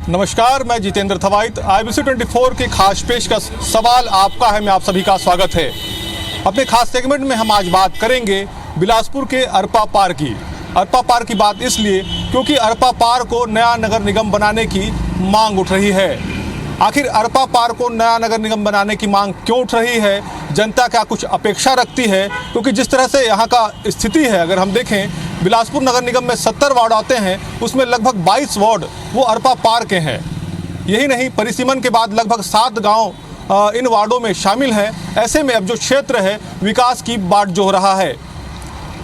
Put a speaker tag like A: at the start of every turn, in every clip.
A: नमस्कार, मैं जितेंद्र थवाइत। IBC 24 की खास पेशकश सवाल आपका है, मैं आप सभी का स्वागत है। अपने खास सेगमेंट में हम आज बात करेंगे बिलासपुर के अरपा पार की। अरपा पार की बात इसलिए क्योंकि अरपा पार को नया नगर निगम बनाने की मांग उठ रही है। आखिर अरपा पार को नया नगर निगम बनाने की मांग क्यों उठ रही है? जनता क्या कुछ अपेक्षा रखती है? क्योंकि जिस तरह से यहाँ का स्थिति है, अगर हम देखें बिलासपुर नगर निगम में 70 वार्ड आते हैं, उसमें लगभग 22 वार्ड वो अरपा पार के हैं। यही नहीं, परिसीमन के बाद लगभग 7 गांव इन वार्डों में शामिल हैं। ऐसे में अब जो क्षेत्र है विकास की बाट जोह रहा है।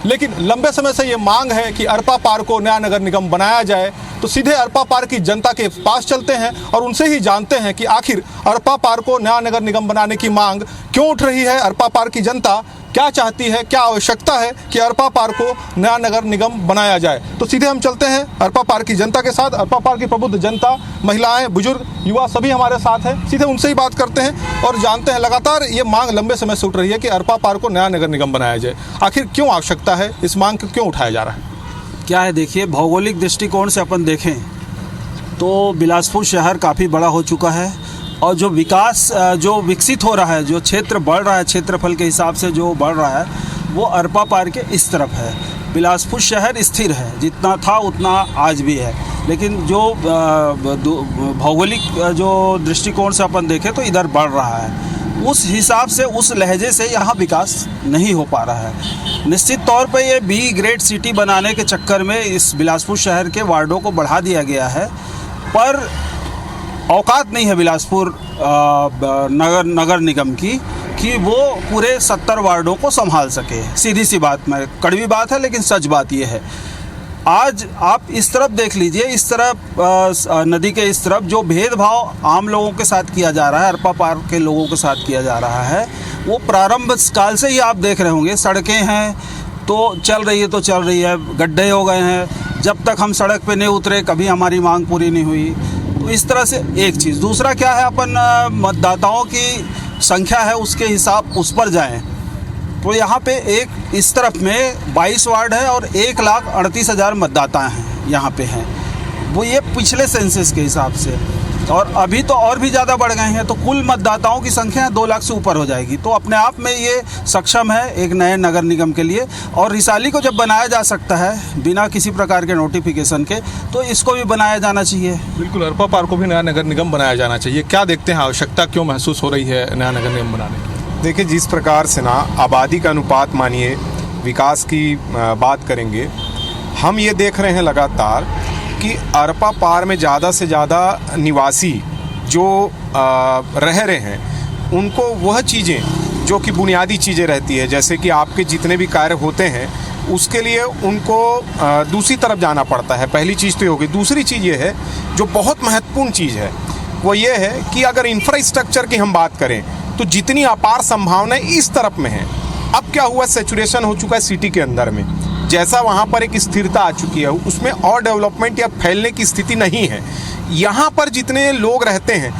A: लेकिन लंबे समय से ये मांग है कि अरपा पार को नया नगर निगम बनाया जाए। तो सीधे अरपा पार की जनता के पास चलते हैं और उनसे ही जानते हैं कि आखिर अरपा पार को नया नगर निगम बनाने की मांग क्यों उठ रही है। अरपा पार की जनता क्या चाहती है, क्या आवश्यकता है कि अरपा पार को नया नगर निगम बनाया जाए। तो सीधे हम चलते हैं अरपा पार की जनता के साथ। अरपा पार की प्रबुद्ध जनता, महिलाएं, बुजुर्ग, युवा सभी हमारे साथ हैं। सीधे उनसे ही बात करते हैं और जानते हैं। लगातार ये मांग लंबे समय से उठ रही है कि अरपा पार को नया नगर निगम बनाया जाए। आखिर क्यों आवश्यकता है, इस मांग को क्यों उठाया जा रहा है?
B: क्या है, देखिए, भौगोलिक दृष्टिकोण से अपन देखें तो बिलासपुर शहर काफ़ी बड़ा हो चुका है और जो विकास जो विकसित हो रहा है, जो क्षेत्र बढ़ रहा है, क्षेत्रफल के हिसाब से जो बढ़ रहा है, वो अरपा पार के इस तरफ है। बिलासपुर शहर स्थिर है, जितना था उतना आज भी है। लेकिन जो भौगोलिक जो दृष्टिकोण से अपन देखें तो इधर बढ़ रहा है। उस हिसाब से, उस लहजे से यहाँ विकास नहीं हो पा रहा है। निश्चित तौर पे ये बी ग्रेड सिटी बनाने के चक्कर में इस बिलासपुर शहर के वार्डों को बढ़ा दिया गया है, पर औकात नहीं है बिलासपुर नगर निगम की कि वो पूरे 70 वार्डों को संभाल सके। सीधी सी बात, में कड़वी बात है लेकिन सच बात ये है। आज आप इस तरफ देख लीजिए, इस तरफ नदी के इस तरफ जो भेदभाव आम लोगों के साथ किया जा रहा है, अरपा पार के लोगों के साथ किया जा रहा है, वो प्रारंभ काल से ही आप देख रहे होंगे। सड़कें हैं तो चल रही है, तो चल रही है, गड्ढे हो गए हैं, जब तक हम सड़क पे नहीं उतरे कभी हमारी मांग पूरी नहीं हुई। तो इस तरह से एक चीज़। दूसरा क्या है, अपन मतदाताओं की संख्या है उसके हिसाब उस पर जाएं तो यहाँ पे एक इस तरफ में 22 वार्ड है और 1,38,000 मतदाता हैं यहाँ पे हैं। वो ये पिछले सेंसस के हिसाब से, और अभी तो और भी ज़्यादा बढ़ गए हैं। तो कुल मतदाताओं की संख्या 2 लाख से ऊपर हो जाएगी। तो अपने आप में ये सक्षम है एक नए नगर निगम के लिए। और रिसाली को जब बनाया जा सकता है बिना किसी प्रकार के नोटिफिकेशन के, तो इसको भी बनाया जाना चाहिए।
A: बिल्कुल, अरपा पार को भी नया नगर निगम बनाया जाना चाहिए। क्या देखते हैं, आवश्यकता क्यों महसूस हो रही है नया नगर निगम बनाने की?
C: देखिए, जिस प्रकार से ना आबादी का अनुपात मानिए, विकास की बात करेंगे, हम ये देख रहे हैं लगातार कि अरपा पार में ज़्यादा से ज़्यादा निवासी जो रह रहे हैं, उनको वह चीज़ें जो कि बुनियादी चीज़ें रहती है, जैसे कि आपके जितने भी कार्य होते हैं उसके लिए उनको दूसरी तरफ जाना पड़ता है। पहली चीज़ तो ये होगी। दूसरी चीज़ ये है जो बहुत महत्वपूर्ण चीज़ है, वो ये है कि अगर इंफ्रास्ट्रक्चर की हम बात करें तो जितनी अपार संभावनाएं इस तरफ में है। अब क्या हुआ, सेचुरेशन हो चुका है सिटी के अंदर में, जैसा वहाँ पर एक स्थिरता आ चुकी है, उसमें और डेवलपमेंट या फैलने की स्थिति नहीं है। यहाँ पर जितने लोग रहते हैं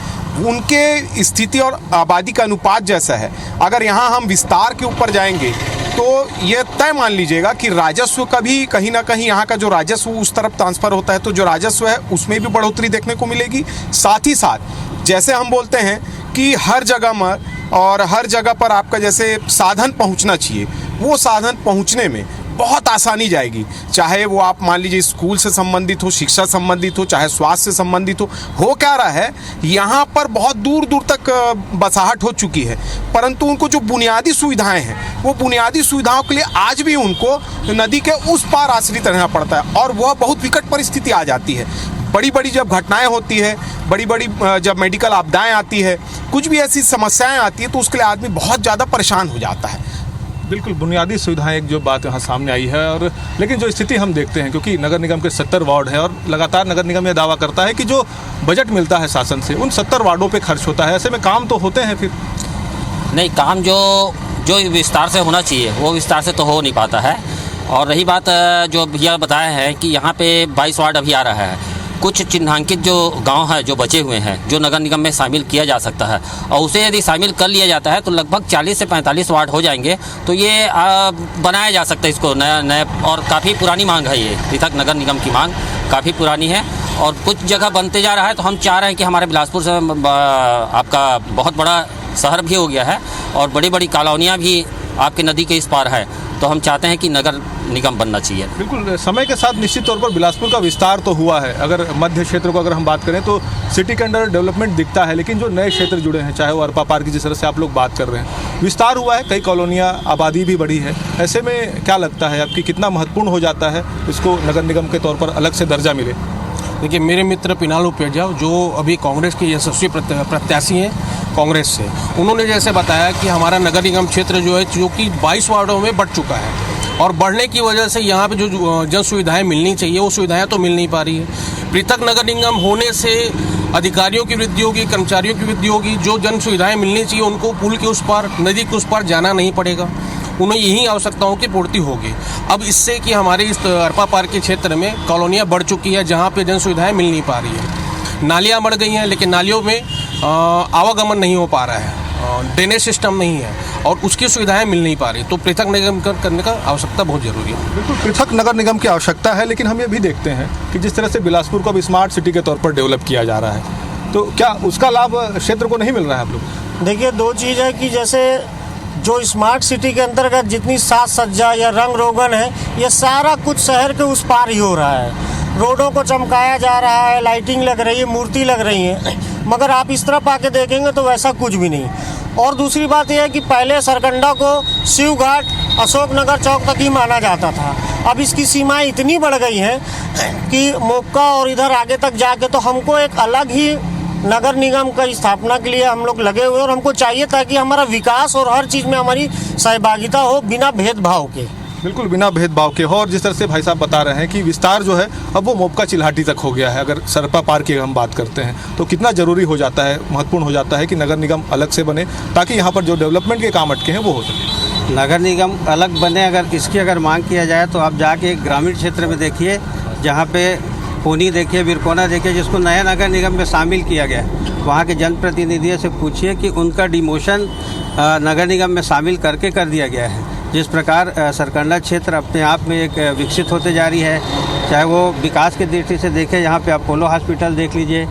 C: उनके स्थिति और आबादी का अनुपात जैसा है। अगर यहाँ हम विस्तार के ऊपर जाएंगे तो ये तय मान लीजिएगा कि राजस्व का भी कहीं ना कहीं, यहाँ का जो राजस्व उस तरफ ट्रांसफ़र होता है, तो जो राजस्व है उसमें भी बढ़ोतरी देखने को मिलेगी। साथ ही साथ जैसे हम बोलते हैं कि हर जगह में और हर जगह पर आपका जैसे साधन पहुंचना चाहिए, वो साधन पहुंचने में बहुत आसानी जाएगी। चाहे वो आप मान लीजिए स्कूल से संबंधित हो, शिक्षा संबंधित हो, चाहे स्वास्थ्य से संबंधित हो क्या रहा है, यहाँ पर बहुत दूर दूर तक बसाहट हो चुकी है। परंतु उनको जो बुनियादी सुविधाएं हैं, वो बुनियादी सुविधाओं के लिए आज भी उनको नदी के उस पार आश्रित रहना पड़ता है और वह बहुत विकट परिस्थिति आ जाती है। बड़ी बड़ी जब घटनाएं होती है, बड़ी बड़ी जब मेडिकल आपदाएं आती है, कुछ भी ऐसी समस्याएं आती है, तो उसके लिए आदमी बहुत ज़्यादा परेशान हो जाता है।
A: बिल्कुल, बुनियादी सुविधाएं एक जो बात यहाँ सामने आई है। और लेकिन जो स्थिति हम देखते हैं, क्योंकि नगर निगम के 70 वार्ड है और लगातार नगर निगम ये दावा करता है कि जो बजट मिलता है शासन से उन 70 वार्डों पे खर्च होता है। ऐसे में काम तो होते हैं, फिर
D: नहीं, काम जो विस्तार से होना चाहिए वो विस्तार से तो हो नहीं पाता है। और रही बात जो भैया बताया है कि यहाँ पे 22 वार्ड अभी आ रहा है, कुछ चिन्हांकित जो गांव है जो बचे हुए हैं जो नगर निगम में शामिल किया जा सकता है, और उसे यदि शामिल कर लिया जाता है तो लगभग 40 से 45 वार्ड हो जाएंगे। तो ये बनाया जा सकता है इसको नया। और काफ़ी पुरानी मांग है ये, अभी तक नगर निगम की मांग काफ़ी पुरानी है। और कुछ जगह बनते जा रहा है, तो हम चाह रहे हैं कि हमारे बिलासपुर से आपका बहुत बड़ा शहर भी हो गया है और बड़ी बड़ी कॉलोनियाँ भी आपके नदी के इस पार है, तो हम चाहते हैं कि नगर निगम बनना चाहिए।
A: बिल्कुल, समय के साथ निश्चित तौर पर बिलासपुर का विस्तार तो हुआ है। अगर मध्य क्षेत्र को अगर हम बात करें तो सिटी के अंडर डेवलपमेंट दिखता है, लेकिन जो नए क्षेत्र जुड़े हैं, चाहे वो अरपा पार की जिस तरह से आप लोग बात कर रहे हैं, विस्तार हुआ है, कई कॉलोनियाँ, आबादी भी बढ़ी है। ऐसे में क्या लगता है आपकी कितना महत्वपूर्ण हो जाता है इसको नगर निगम के तौर पर अलग से दर्जा मिले?
E: देखिए, मेरे मित्र पिनालू पेजा जो अभी कांग्रेस के यशस्वी प्रत्याशी हैं कांग्रेस से, उन्होंने जैसे बताया कि हमारा नगर निगम क्षेत्र जो है, जो कि 22 वार्डों में बढ़ चुका है और बढ़ने की वजह से यहाँ पे जो जन सुविधाएँ मिलनी चाहिए वो सुविधाएँ तो मिल नहीं पा रही है। पृथक नगर निगम होने से अधिकारियों की वृद्धि होगी, कर्मचारियों की वृद्धि होगी, जो जन सुविधाएँ मिलनी चाहिए उनको पुल के उस पार, नदी के उस पार जाना नहीं पड़ेगा, उन्हें यही आवश्यकताओं की पूर्ति होगी। अब इससे कि हमारे इस अरपा पार के क्षेत्र में कॉलोनियाँ बढ़ चुकी है जहाँ पे जन सुविधाएँ मिल नहीं पा रही है। नालियाँ बढ़ गई हैं, लेकिन नालियों में आवागमन नहीं हो पा रहा है, ड्रेनेज सिस्टम नहीं है और उसकी सुविधाएं मिल नहीं पा रही, तो पृथक निगम करने का आवश्यकता बहुत जरूरी है।
A: बिल्कुल, पृथक नगर निगम की आवश्यकता है, लेकिन हम ये भी देखते हैं कि जिस तरह से बिलासपुर को अब स्मार्ट सिटी के तौर पर डेवलप किया जा रहा है, तो क्या उसका लाभ क्षेत्र को नहीं मिल रहा है आप लोग?
F: देखिए, दो चीज़ है कि जैसे जो स्मार्ट सिटी के अंतर्गत जितनी साज सज्जा या रंग रोगन है, ये सारा कुछ शहर के उस पार ही हो रहा है। रोडों को चमकाया जा रहा है, लाइटिंग लग रही है, मूर्ति लग रही है, मगर आप इस तरफ आके देखेंगे तो वैसा कुछ भी नहीं। और दूसरी बात यह है कि पहले सरकंडा को शिव घाट, अशोकनगर चौक तक ही माना जाता था। अब इसकी सीमाएं इतनी बढ़ गई हैं कि मोक्का और इधर आगे तक जाके तो हमको एक अलग ही नगर निगम का स्थापना के लिए हम लोग लगे हुए, और हमको चाहिए ताकि हमारा विकास और हर चीज़ में हमारी सहभागिता हो बिना भेदभाव के।
A: बिल्कुल, बिना भेदभाव के हो। और जिस तरह से भाई साहब बता रहे हैं कि विस्तार जो है अब वो मोक्का चिल्हाटी तक हो गया है। अगर सरपा पार की हम बात करते हैं तो कितना ज़रूरी हो जाता है, महत्वपूर्ण हो जाता है कि नगर निगम अलग से बने, ताकि यहाँ पर जो डेवलपमेंट के काम अटके हैं वो हो सके।
G: नगर निगम अलग बने, अगर इसकी अगर मांग किया जाए तो आप जाके ग्रामीण क्षेत्र में देखिए, जहाँ पे कोनी देखिए, बिरकोना देखिए, जिसको नया नगर निगम में शामिल किया गया, वहाँ के जनप्रतिनिधियों से पूछिए कि उनका डिमोशन नगर निगम में शामिल करके कर दिया गया है। जिस प्रकार सरकंडा क्षेत्र अपने आप में एक विकसित होते जा रही है, चाहे वो विकास की दृष्टि से देखें, यहाँ पे अपोलो हॉस्पिटल देख लीजिए,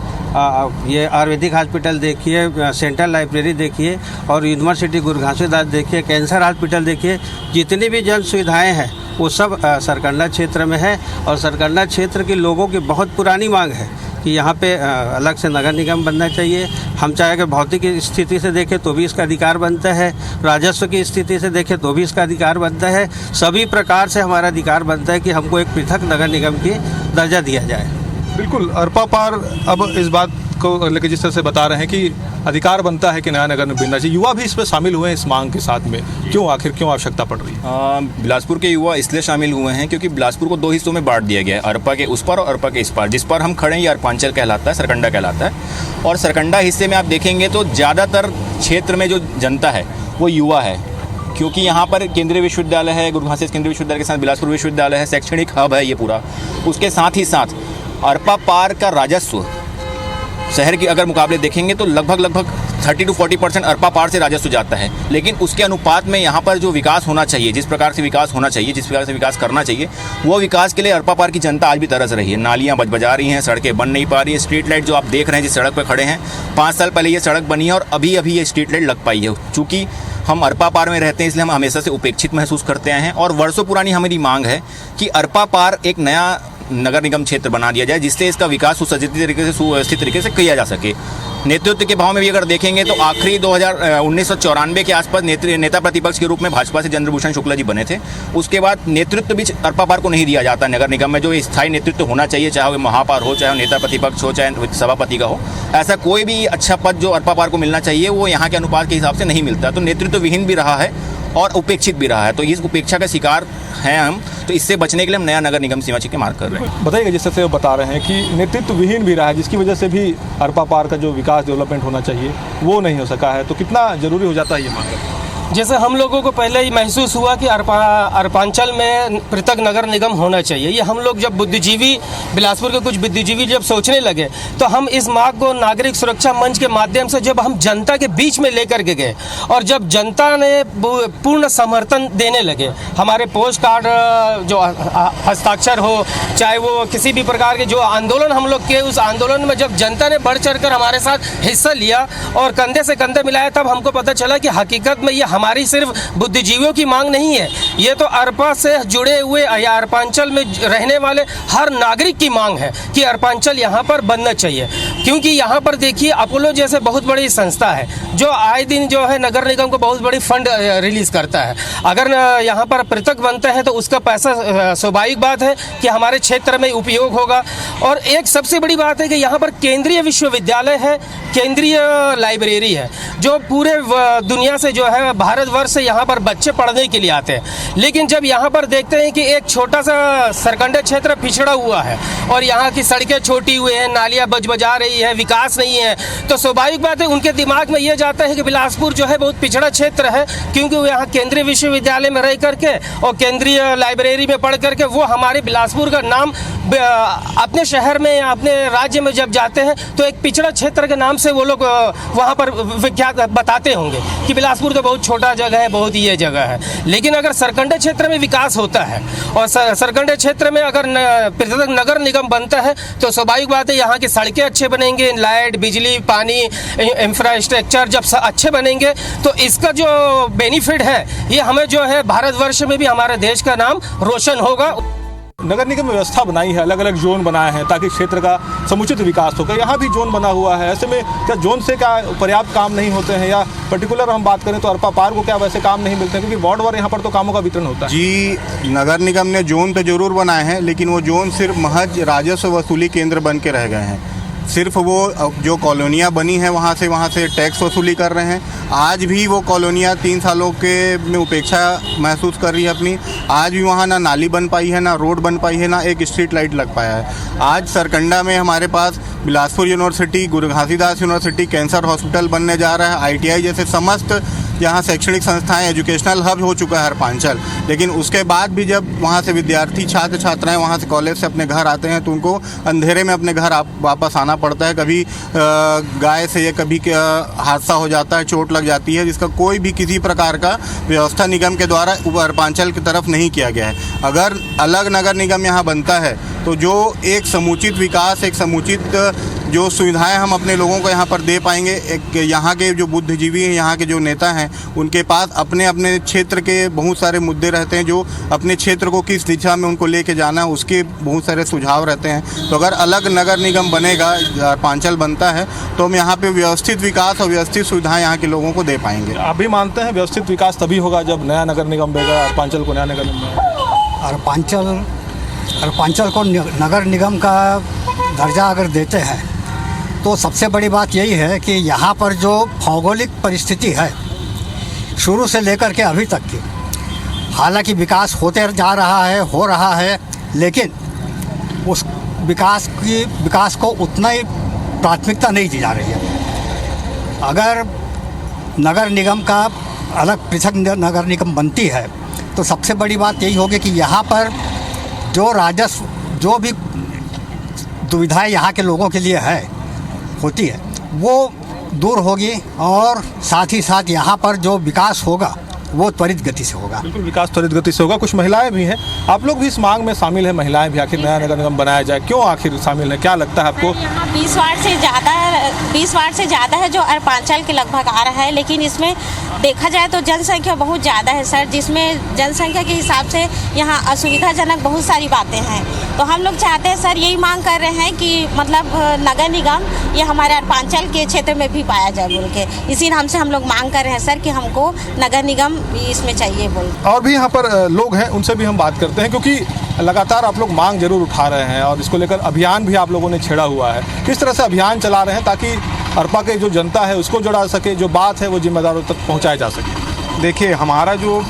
G: ये आयुर्वेदिक हॉस्पिटल देखिए, सेंट्रल लाइब्रेरी देखिए, और यूनिवर्सिटी गुरु घासीदास देखिए, कैंसर हॉस्पिटल देखिए, जितनी भी जन सुविधाएँ हैं वो सब सरकंडा क्षेत्र में है। और सरकंडा क्षेत्र के लोगों की बहुत पुरानी मांग है कि यहाँ पे अलग से नगर निगम बनना चाहिए। हम चाहे कि भौतिक स्थिति से देखें तो भी इसका अधिकार बनता है, राजस्व की स्थिति से देखें तो भी इसका अधिकार बनता है, सभी प्रकार से हमारा अधिकार बनता है कि हमको एक पृथक नगर निगम की दर्जा दिया जाए।
A: बिल्कुल, अरपा पार अब इस बात को लेकर जिस तरह से बता रहे हैं कि अधिकार बनता है कि नया नगर निगम बनना चाहिए, युवा भी इस पर शामिल हुए हैं इस मांग के साथ में, क्यों, आखिर क्यों आवश्यकता पड़ रही है?
H: बिलासपुर के युवा इसलिए शामिल हुए हैं क्योंकि बिलासपुर को दो हिस्सों में बांट दिया गया है, अरपा के उस पार और अरपा के इस पार। जिस पर हम खड़े हैं ये अरपांचल कहलाता है, सरकंडा कहलाता है। और सरकंडा हिस्से में आप देखेंगे तो ज़्यादातर क्षेत्र में जो जनता है वो युवा है, क्योंकि यहाँ पर केंद्रीय विश्वविद्यालय है, गुरु घासीदास केंद्रीय विश्वविद्यालय के साथ बिलासपुर विश्वविद्यालय है, शैक्षणिक हब है ये पूरा। उसके साथ ही साथ अरपा पार का राजस्व शहर के अगर मुकाबले देखेंगे तो लगभग 30 to 40% अरपा पार से राजस्व जाता है। लेकिन उसके अनुपात में यहाँ पर जो विकास होना चाहिए, जिस प्रकार से विकास होना चाहिए, जिस प्रकार से विकास करना चाहिए, वो विकास के लिए अरपा पार की जनता आज भी तरस रही है। नालियाँ बजा रही हैं, सड़कें बन नहीं पा रही हैं। स्ट्रीट लाइट जो आप देख रहे हैं जिस सड़क पर खड़े हैं, 5 साल पहले ये सड़क बनी है और अभी ये स्ट्रीट लाइट लग पाई है। चूँकि हम अरपा पार में रहते हैं इसलिए हम हमेशा से उपेक्षित महसूस करते आए हैं, और वर्षों पुरानी हमारी मांग है कि अरपा पार एक नया नगर निगम क्षेत्र बना दिया जाए, जिससे इसका विकास सुव्यवस्थित तरीके से किया जा सके। नेतृत्व के भाव में भी अगर देखेंगे तो आखिरी 1994 के आसपास नेता प्रतिपक्ष के रूप में भाजपा से चंद्रभूषण शुक्ला जी बने थे। उसके बाद नेतृत्व भी अरपा पार को नहीं दिया जाता नगर निगम में, जो स्थायी नेतृत्व होना चाहिए, चाहे वो महापौर हो, चाहे वो नेता प्रतिपक्ष हो, चाहे सभापति का हो, ऐसा कोई भी अच्छा पद जो अरपा पार को मिलना चाहिए वो यहाँ के अनुपात के हिसाब से नहीं मिलता। तो नेतृत्व विहीन भी रहा है और उपेक्षित भी रहा है, तो इस उपेक्षा का शिकार हैं हम। तो इससे बचने के लिए हम नया नगर निगम सीमा की मांग कर रहे हैं।
A: बताइएगा, जिस तरह से वो बता रहे हैं कि नेतृत्व विहीन भी रहा है, जिसकी वजह से भी अरपा पार का जो विकास डेवलपमेंट होना चाहिए वो नहीं हो सका है, तो कितना जरूरी हो जाता है ये मांग?
I: जैसे हम लोगों को पहले ही महसूस हुआ कि अरपांचल में पृथक नगर निगम होना चाहिए। ये हम लोग जब बुद्धिजीवी, बिलासपुर के कुछ बुद्धिजीवी जब सोचने लगे तो हम इस मांग को नागरिक सुरक्षा मंच के माध्यम से जब हम जनता के बीच में लेकर के गए और जब जनता ने पूर्ण समर्थन देने लगे, हमारे पोस्ट कार्ड जो हस्ताक्षर हो, चाहे वो किसी भी प्रकार के जो आंदोलन हम लोग के, उस आंदोलन में जब जनता ने बढ़ चढ़ कर हमारे साथ हिस्सा लिया और कंधे से कंधे मिलाया, तब हमको पता चला कि हकीकत में ये हमारी सिर्फ बुद्धिजीवियों की मांग नहीं है, ये तो अरपा से जुड़े हुए या अरपांचल में रहने वाले हर नागरिक की मांग है कि अरपांचल यहाँ पर बनना चाहिए। क्योंकि यहाँ पर देखिए अपोलो जैसे बहुत बड़ी संस्था है जो आए दिन जो है नगर निगम को बहुत बड़ी फंड रिलीज करता है। अगर यहाँ पर पृथक बनता है तो उसका पैसा स्वाभाविक बात है कि हमारे क्षेत्र में उपयोग होगा। और एक सबसे बड़ी बात है कि यहाँ पर केंद्रीय विश्वविद्यालय है, केंद्रीय लाइब्रेरी है, जो पूरे दुनिया से जो है भारतवर्ष से यहाँ पर बच्चे पढ़ने के लिए आते हैं। लेकिन जब यहाँ पर देखते हैं कि एक छोटा सा सरकंडा क्षेत्र पिछड़ा हुआ है और यहाँ की सड़कें छोटी हुई हैं, नालियाँ बजा रही है, विकास नहीं है, तो स्वाभाविक बात है उनके दिमाग में ये जाता है कि बिलासपुर जो है बहुत पिछड़ा क्षेत्र है, क्योंकि वो यहाँ केंद्रीय विश्वविद्यालय में रह करके और केंद्रीय लाइब्रेरी में पढ़ करके वो हमारे बिलासपुर का नाम अपने शहर में या अपने राज्य में जब जाते हैं तो एक पिछड़ा क्षेत्र के नाम से वो लोग वहाँ पर विख्यात बताते होंगे कि बिलासपुर तो बहुत छोटा जगह है, बहुत ये जगह है। लेकिन अगर सरकंडा क्षेत्र में विकास होता है और सरकंडा क्षेत्र में अगर पृथक नगर निगम बनता है तो स्वाभाविक बात है यहाँ की सड़कें अच्छे बनेंगे, लाइट, बिजली, पानी, इंफ्रास्ट्रक्चर जब अच्छे बनेंगे तो इसका जो बेनिफिट है ये हमें जो है भारतवर्ष में भी हमारे देश का नाम रोशन होगा।
A: नगर निगम व्यवस्था बनाई है, अलग अलग जोन बनाए हैं ताकि क्षेत्र का समुचित विकास हो। यहाँ भी जोन बना हुआ है, ऐसे में क्या जोन से क्या पर्याप्त काम नहीं होते हैं, या पर्टिकुलर हम बात करें तो अरपा पार को क्या वैसे काम नहीं मिलते हैं, क्योंकि वार्ड वार यहाँ पर तो कामों का वितरण होता है।
J: जी, नगर निगम ने जोन तो जरूर बनाए हैं, लेकिन वो जोन सिर्फ महज राजस्व वसूली केंद्र बन के रह गए हैं। सिर्फ वो जो कॉलोनियाँ बनी हैं वहाँ से टैक्स वसूली कर रहे हैं। आज भी वो कॉलोनियाँ 3 सालों के में उपेक्षा महसूस कर रही है अपनी। आज भी वहाँ ना नाली बन पाई है, ना रोड बन पाई है, ना एक स्ट्रीट लाइट लग पाया है। आज सरकंडा में हमारे पास बिलासपुर यूनिवर्सिटी, गुरु घासीदास यूनिवर्सिटी, कैंसर हॉस्पिटल बनने जा रहा है, ITI जैसे समस्त यहाँ शैक्षणिक संस्थाएं, एजुकेशनल हब हो चुका है अरपांचल। लेकिन उसके बाद भी जब वहाँ से विद्यार्थी, छात्र छात्राएं वहाँ से कॉलेज से अपने घर आते हैं तो उनको अंधेरे में अपने घर वापस आना पड़ता है। कभी गाय से या कभी हादसा हो जाता है, चोट लग जाती है, जिसका कोई भी किसी प्रकार का व्यवस्था निगम के द्वारा अरपांचल की तरफ नहीं किया गया है। अगर अलग नगर निगम यहाँ बनता है तो जो एक समुचित विकास, एक समुचित जो सुविधाएं हम अपने लोगों को यहाँ पर दे पाएंगे। एक यहाँ के जो बुद्धिजीवी हैं, यहाँ के जो नेता हैं, उनके पास अपने अपने क्षेत्र के बहुत सारे मुद्दे रहते हैं, जो अपने क्षेत्र को किस दिशा में उनको लेके जाना है उसके बहुत सारे सुझाव रहते हैं। तो अगर अलग नगर निगम बनेगा, अरपांचल बनता है, तो हम यहाँ पे व्यवस्थित विकास और व्यवस्थित सुविधाएं यहाँ के लोगों को दे पाएंगे।
A: आप भी मानते हैं व्यवस्थित विकास तभी होगा जब नया नगर निगम बनेगा, अरपांचल को नया नगर निगम?
K: अरपांचल को नगर निगम का दर्जा अगर देते हैं तो सबसे बड़ी बात यही है कि यहाँ पर जो भौगोलिक परिस्थिति है शुरू से लेकर के अभी तक की, हालांकि विकास होते जा रहा है, हो रहा है, लेकिन उस विकास को उतना ही प्राथमिकता नहीं दी जा रही है। अगर नगर निगम का अलग पृथक नगर निगम बनती है तो सबसे बड़ी बात यही होगी कि यहाँ पर जो राजस्व, जो भी दुविधाएं यहाँ के लोगों के लिए होती है वो दूर होगी, और साथ ही साथ यहाँ पर जो विकास होगा वो त्वरित गति से होगा।
A: बिल्कुल, विकास त्वरित गति से होगा। कुछ महिलाएं भी हैं, आप लोग भी इस मांग में शामिल हैं, महिलाएं भी, आखिर नया नगर निगम बनाया जाए, क्यों आखिर शामिल है, क्या लगता है आपको?
L: यहाँ 20 वार्ड से ज़्यादा है जो अरपांचल के लगभग आ रहा है, लेकिन इसमें देखा जाए तो जनसंख्या बहुत ज़्यादा है सर, जिसमें जनसंख्या के हिसाब से यहाँ असुविधाजनक बहुत सारी बातें हैं। तो हम लोग चाहते हैं सर, यही मांग कर रहे हैं कि मतलब नगर निगम ये हमारे अरपांचल के क्षेत्र में भी पाया जाए बोल के, इसी नाम से हम लोग मांग कर रहे हैं सर कि हमको नगर निगम इसमें चाहिए बोल।
A: और भी यहाँ पर लोग हैं, उनसे भी हम बात करते हैं, क्योंकि लगातार आप लोग मांग जरूर उठा रहे हैं और इसको लेकर अभियान भी आप लोगों ने छेड़ा हुआ है। किस तरह से अभियान चला रहे हैं ताकि अरपा के जो जनता है उसको जोड़ा सके, जो बात है वो जिम्मेदारों तक पहुँचाया जा सके?
C: देखिए, हमारा जो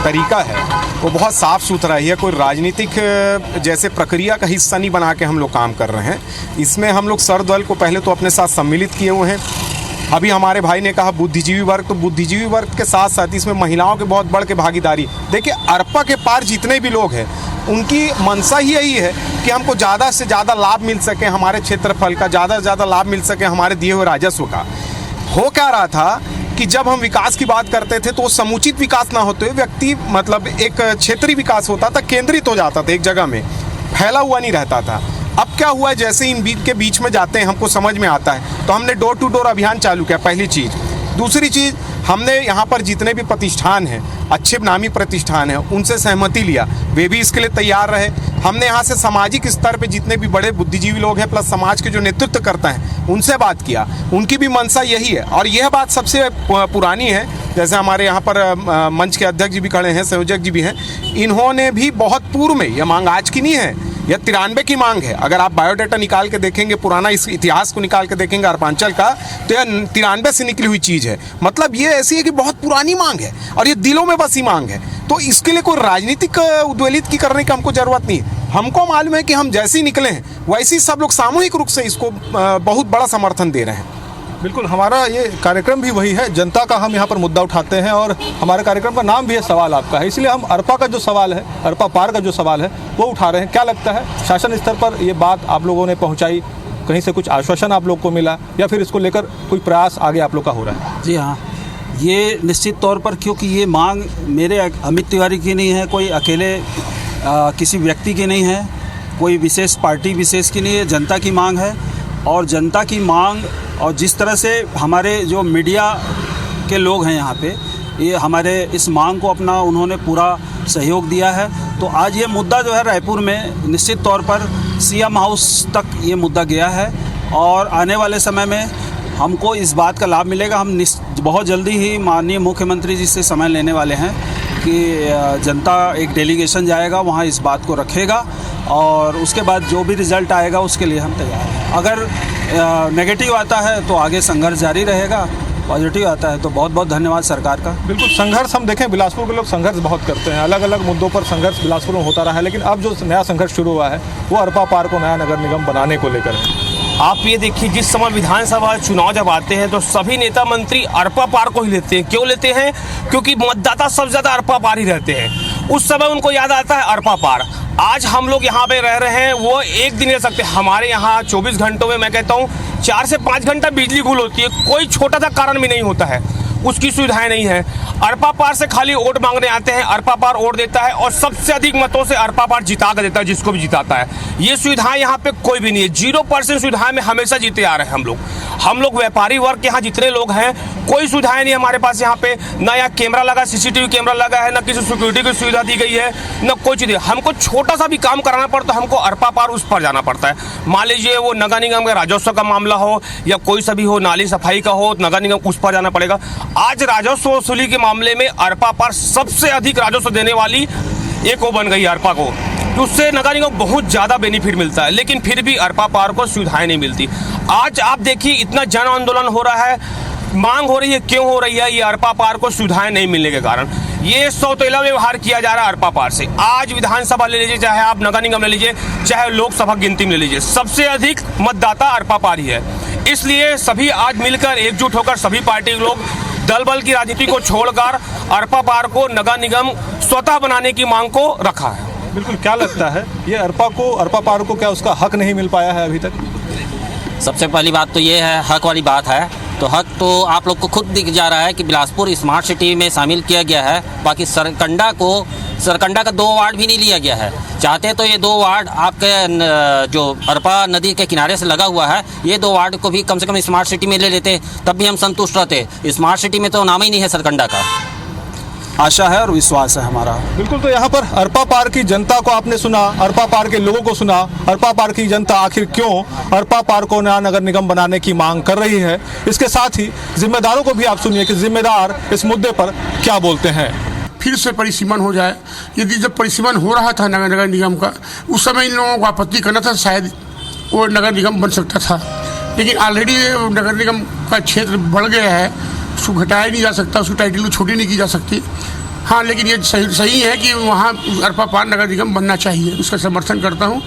C: तरीका है वो बहुत साफ़ सुथरा ही है। कोई राजनीतिक जैसे प्रक्रिया का हिस्सा नहीं बना के हम लोग काम कर रहे हैं। इसमें हम लोग सर्वदल को पहले तो अपने साथ सम्मिलित किए हुए हैं। अभी हमारे भाई ने कहा बुद्धिजीवी वर्ग, तो बुद्धिजीवी वर्ग के साथ साथ इसमें महिलाओं के बहुत बढ़ के भागीदारी। देखिए, अरपा के पार जितने भी लोग हैं उनकी मंशा ही यही है कि हमको ज़्यादा से ज़्यादा लाभ मिल सके, हमारे क्षेत्रफल का ज़्यादा से ज़्यादा लाभ मिल सके, हमारे दिए हुए राजस्व का। हो क्या रहा था कि जब हम विकास की बात करते थे तो वो समुचित विकास ना होते हुए व्यक्ति मतलब एक क्षेत्रीय विकास होता था, केंद्रित हो जाता था एक जगह में, फैला हुआ नहीं रहता था। अब क्या हुआ, जैसे इन बीच में जाते हैं हमको समझ में आता है, तो हमने डोर टू डोर अभियान चालू किया, पहली चीज़। दूसरी चीज़, हमने यहाँ पर जितने भी प्रतिष्ठान हैं, अच्छे नामी प्रतिष्ठान हैं, उनसे सहमति लिया, वे भी इसके लिए तैयार रहे। हमने यहाँ से सामाजिक स्तर पे जितने भी बड़े बुद्धिजीवी लोग हैं प्लस समाज के जो नेतृत्व करते हैं उनसे बात किया, उनकी भी मंशा यही है। और यह बात सबसे पुरानी है, जैसे हमारे यहाँ पर मंच के अध्यक्ष जी भी खड़े हैं, संयोजक जी भी हैं, इन्होंने भी बहुत पूर्व में, यह मांग आज की नहीं है, यह 93 की मांग है। अगर आप बायोडाटा निकाल के देखेंगे, पुराना इस इतिहास को निकाल के देखेंगे अर्पांचल का, तो यह 93 से निकली हुई चीज़ है। मतलब ये ऐसी है कि बहुत पुरानी मांग है और ये दिलों में बसी मांग है। तो इसके लिए कोई राजनीतिक उद्वेलित की करने की हमको ज़रूरत नहीं है। हमको मालूम है कि हम जैसे ही निकले हैं वैसे ही सब लोग सामूहिक रूप से इसको बहुत बड़ा समर्थन दे रहे हैं।
A: बिल्कुल, हमारा ये कार्यक्रम भी वही है, जनता का हम यहाँ पर मुद्दा उठाते हैं और हमारे कार्यक्रम का नाम भी है सवाल आपका है, इसलिए हम अरपा का जो सवाल है, अरपा पार का जो सवाल है वो उठा रहे हैं। क्या लगता है, शासन स्तर पर ये बात आप लोगों ने पहुँचाई, कहीं से कुछ आश्वासन आप लोग को मिला या फिर इसको लेकर कोई प्रयास आगे आप लोग का हो रहा है?
B: जी हाँ, ये निश्चित तौर पर, क्योंकि ये मांग मेरे अमित तिवारी की नहीं है, कोई अकेले किसी व्यक्ति की नहीं है, कोई विशेष पार्टी विशेष की नहीं है, जनता की मांग है। और जनता की मांग, और जिस तरह से हमारे जो मीडिया के लोग हैं यहाँ पे, ये हमारे इस मांग को अपना उन्होंने पूरा सहयोग दिया है। तो आज ये मुद्दा जो है रायपुर में निश्चित तौर पर सीएम हाउस तक ये मुद्दा गया है और आने वाले समय में हमको इस बात का लाभ मिलेगा। हम बहुत जल्दी ही माननीय मुख्यमंत्री जी से समय लेने वाले हैं कि जनता एक डेलीगेशन जाएगा, वहाँ इस बात को रखेगा और उसके बाद जो भी रिज़ल्ट आएगा उसके लिए हम तैयार हैं। अगर नेगेटिव आता है तो आगे संघर्ष जारी रहेगा, पॉजिटिव आता है तो बहुत बहुत धन्यवाद सरकार का।
A: बिल्कुल, संघर्ष हम देखें, बिलासपुर के लोग संघर्ष बहुत करते हैं, अलग अलग मुद्दों पर संघर्ष बिलासपुर में होता रहा है, लेकिन अब जो नया संघर्ष शुरू हुआ है वो अरपा पार को नया नगर निगम बनाने को लेकर है।
E: आप ये देखिए, जिस समय विधानसभा चुनाव जब आते हैं तो सभी नेता मंत्री अरपा पार को ही लेते हैं। क्यों लेते हैं? क्योंकि मतदाता सबसे ज़्यादा अरपा पार ही रहते हैं, उस समय उनको याद आता है अरपा पार। आज हम लोग यहाँ पे रह रहे हैं, वो एक दिन रह सकते हैं। हमारे यहाँ 24 घंटों में मैं कहता हूँ 4 से 5 घंटा बिजली गुल होती है, कोई छोटा सा कारण भी नहीं होता है, उसकी सुविधाएं नहीं है। अरपा पार से खाली वोट मांगने आते हैं, अरपा पार वोट देता है और सबसे अधिक मतों से अरपा पार जिता कर देता है, जिसको भी जिताता है। ये सुविधाएं यहाँ पे कोई भी नहीं है, 0% सुविधाएं में हमेशा जीते आ रहे हैं हम लोग व्यापारी वर्ग के यहाँ जितने लोग हैं, कोई सुविधाएं नहीं हमारे पास यहाँ पे। ना यहाँ कैमरा लगा, CCTV कैमरा लगा है, ना किसी सिक्योरिटी की सुविधा दी गई है, ना कोई चीज़। हमको छोटा सा भी काम कराना पड़ता है, हमको अरपा पार उस पर जाना पड़ता है। मान लीजिए वो नगर निगम का राजस्व का मामला हो या कोई सा भी हो, नाली सफाई का हो, नगर निगम उस पर जाना पड़ेगा। आज राजस्व वसूली के मामले में अरपा पार सबसे अधिक राजस्व देने वाली एक वो बन गई अरपा को, तो उससे नगर निगम बहुत ज़्यादा बेनिफिट मिलता है, लेकिन फिर भी अरपा पार को सुविधाएं नहीं मिलती। आज आप देखिए, इतना जन आंदोलन हो रहा है, मांग हो रही है, क्यों हो रही है? ये अरपा पार को सुविधाएं नहीं मिलने के कारण। ये सौतेला व्यवहार किया जा रहा है अरपा पार से। आज विधानसभा ले लीजिए, चाहे आप नगर निगम ले लीजिए, चाहे लोकसभा गिनती में ले लीजिए, सबसे अधिक मतदाता अरपा पार ही है। इसलिए सभी आज मिलकर एकजुट होकर सभी पार्टी के लोग दल बल की राजनीति को छोड़कर अरपा पार को नगर निगम स्वतः बनाने की मांग को रखा है।
A: बिल्कुल, क्या लगता है, ये अरपा पार को क्या उसका हक नहीं मिल पाया है अभी तक?
D: सबसे पहली बात तो ये है, हक वाली बात है, तो हक तो आप लोग को खुद दिख जा रहा है कि बिलासपुर स्मार्ट सिटी में शामिल किया गया है। बाकी सरकंडा का 2 वार्ड भी नहीं लिया गया है। चाहते तो ये 2 वार्ड आपके जो अरपा नदी के किनारे से लगा हुआ है, ये 2 वार्ड को भी कम से कम स्मार्ट सिटी में ले लेते, तब भी हम संतुष्ट रहते। स्मार्ट सिटी में तो नाम ही नहीं है सरकंडा का।
B: आशा है और विश्वास है हमारा।
A: बिल्कुल, तो यहाँ पर अरपा पार की जनता को आपने सुना, अरपा पार के लोगों को सुना। अरपा पार की जनता आखिर क्यों अरपा पार को नया नगर निगम बनाने की मांग कर रही है, इसके साथ ही जिम्मेदारों को भी आप सुनिए कि जिम्मेदार इस मुद्दे पर क्या बोलते हैं।
M: फिर से परिसीमन हो जाए। यदि जब परिसीमन हो रहा था नगर निगम का, उस समय इन लोगों को आपत्ति करना था, शायद वो नगर निगम बन सकता था, लेकिन ऑलरेडी नगर निगम का क्षेत्र बढ़ गया है, उसको घटाया नहीं जा सकता, उसकी टाइटल छोटी नहीं की जा सकती। हाँ, लेकिन ये सही है कि वहाँ अरपा पार नगर निगम बनना चाहिए, उसका समर्थन करता हूँ।